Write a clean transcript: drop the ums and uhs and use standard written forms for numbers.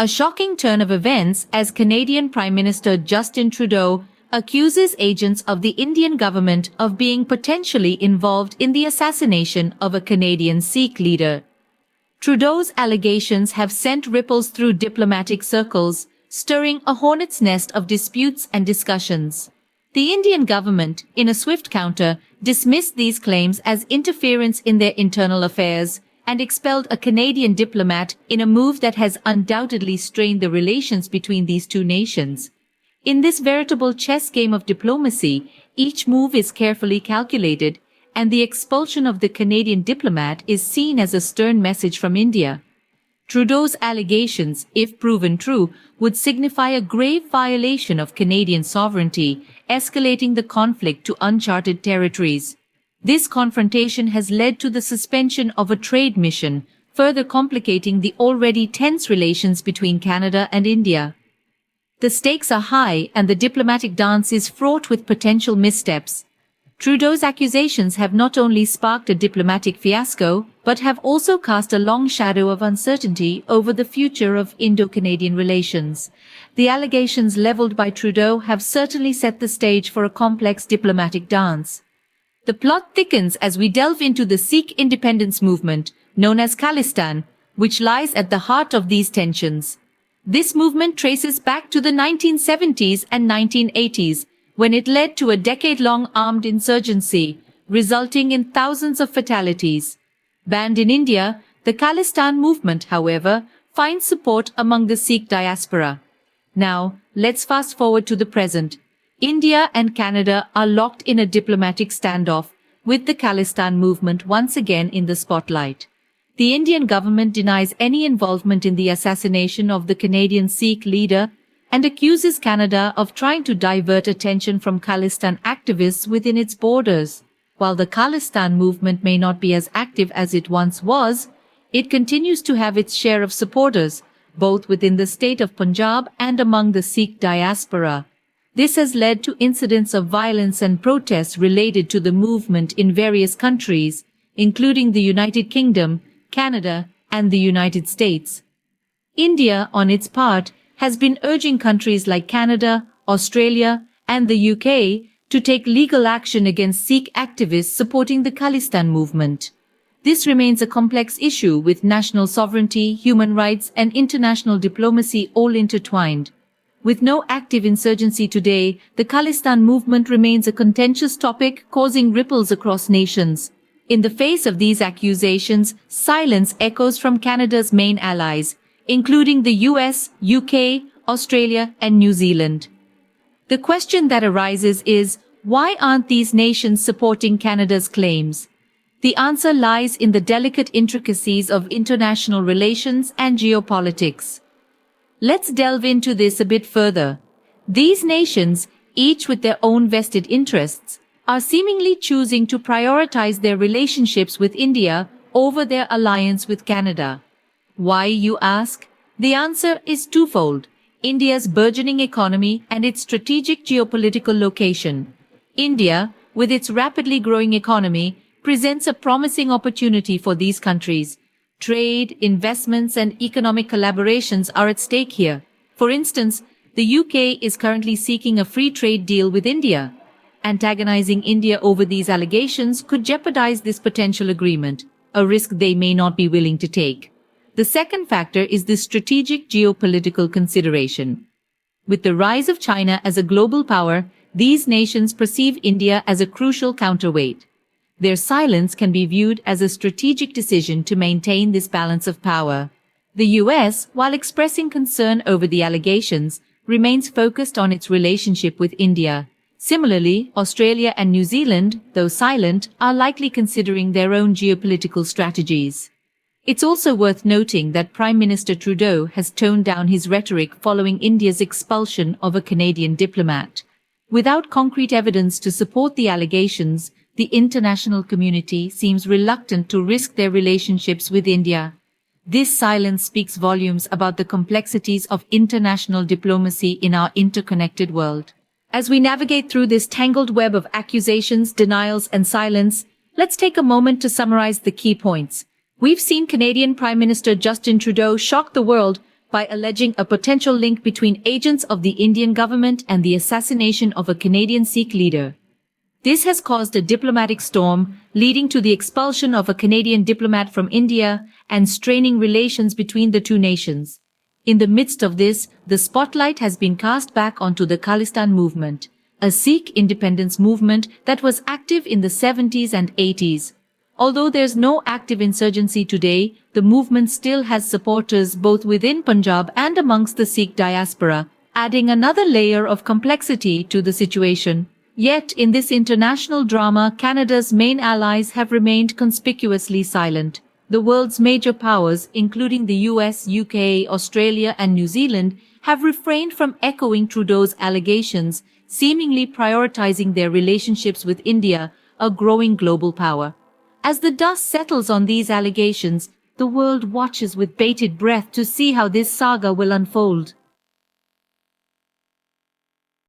A shocking turn of events as Canadian Prime Minister Justin Trudeau accuses agents of the Indian government of being potentially involved in the assassination of a Canadian Sikh leader. Trudeau's allegations have sent ripples through diplomatic circles, stirring a hornet's nest of disputes and discussions. The Indian government, in a swift counter, dismissed these claims as interference in their internal affairs and expelled a Canadian diplomat in a move that has undoubtedly strained the relations between these two nations. In this veritable chess game of diplomacy, each move is carefully calculated, and the expulsion of the Canadian diplomat is seen as a stern message from India. Trudeau's allegations, if proven true, would signify a grave violation of Canadian sovereignty, escalating the conflict to uncharted territories. This confrontation has led to the suspension of a trade mission, further complicating the already tense relations between Canada and India. The stakes are high and the diplomatic dance is fraught with potential missteps. Trudeau's accusations have not only sparked a diplomatic fiasco, but have also cast a long shadow of uncertainty over the future of Indo-Canadian relations. The allegations leveled by Trudeau have certainly set the stage for a complex diplomatic dance. The plot thickens as we delve into the Sikh independence movement, known as Khalistan, which lies at the heart of these tensions. This movement traces back to the 1970s and 1980s, when it led to a decade-long armed insurgency, resulting in thousands of fatalities. Banned in India, the Khalistan movement, however, finds support among the Sikh diaspora. Now, let's fast forward to the present. India and Canada are locked in a diplomatic standoff, with the Khalistan movement once again in the spotlight. The Indian government denies any involvement in the assassination of the Canadian Sikh leader and accuses Canada of trying to divert attention from Khalistan activists within its borders. While the Khalistan movement may not be as active as it once was, it continues to have its share of supporters, both within the state of Punjab and among the Sikh diaspora. This has led to incidents of violence and protests related to the movement in various countries, including the United Kingdom, Canada, and the United States. India, on its part, has been urging countries like Canada, Australia, and the UK to take legal action against Sikh activists supporting the Khalistan movement. This remains a complex issue with national sovereignty, human rights, and international diplomacy all intertwined. With no active insurgency today, the Khalistan movement remains a contentious topic, causing ripples across nations. In the face of these accusations, silence echoes from Canada's main allies, including the US, UK, Australia, and New Zealand. The question that arises is, why aren't these nations supporting Canada's claims? The answer lies in the delicate intricacies of international relations and geopolitics. Let's delve into this a bit further. These nations, each with their own vested interests, are seemingly choosing to prioritize their relationships with India over their alliance with Canada. Why, you ask? The answer is twofold: India's burgeoning economy and its strategic geopolitical location. India, with its rapidly growing economy, presents a promising opportunity for these countries. Trade, investments, and economic collaborations are at stake here. For instance, the UK is currently seeking a free trade deal with India. Antagonizing India over these allegations could jeopardize this potential agreement, a risk they may not be willing to take. The second factor is the strategic geopolitical consideration. With the rise of China as a global power, these nations perceive India as a crucial counterweight. Their silence can be viewed as a strategic decision to maintain this balance of power. The US, while expressing concern over the allegations, remains focused on its relationship with India. Similarly, Australia and New Zealand, though silent, are likely considering their own geopolitical strategies. It's also worth noting that Prime Minister Trudeau has toned down his rhetoric following India's expulsion of a Canadian diplomat. Without concrete evidence to support the allegations, the international community seems reluctant to risk their relationships with India. This silence speaks volumes about the complexities of international diplomacy in our interconnected world. As we navigate through this tangled web of accusations, denials, and silence, let's take a moment to summarize the key points. We've seen Canadian Prime Minister Justin Trudeau shock the world by alleging a potential link between agents of the Indian government and the assassination of a Canadian Sikh leader. This has caused a diplomatic storm, leading to the expulsion of a Canadian diplomat from India and straining relations between the two nations. In the midst of this, the spotlight has been cast back onto the Khalistan movement, a Sikh independence movement that was active in the 70s and 80s. Although there's no active insurgency today, the movement still has supporters both within Punjab and amongst the Sikh diaspora, adding another layer of complexity to the situation. Yet, in this international drama, Canada's main allies have remained conspicuously silent. The world's major powers, including the US, UK, Australia, and New Zealand, have refrained from echoing Trudeau's allegations, seemingly prioritizing their relationships with India, a growing global power. As the dust settles on these allegations, the world watches with bated breath to see how this saga will unfold.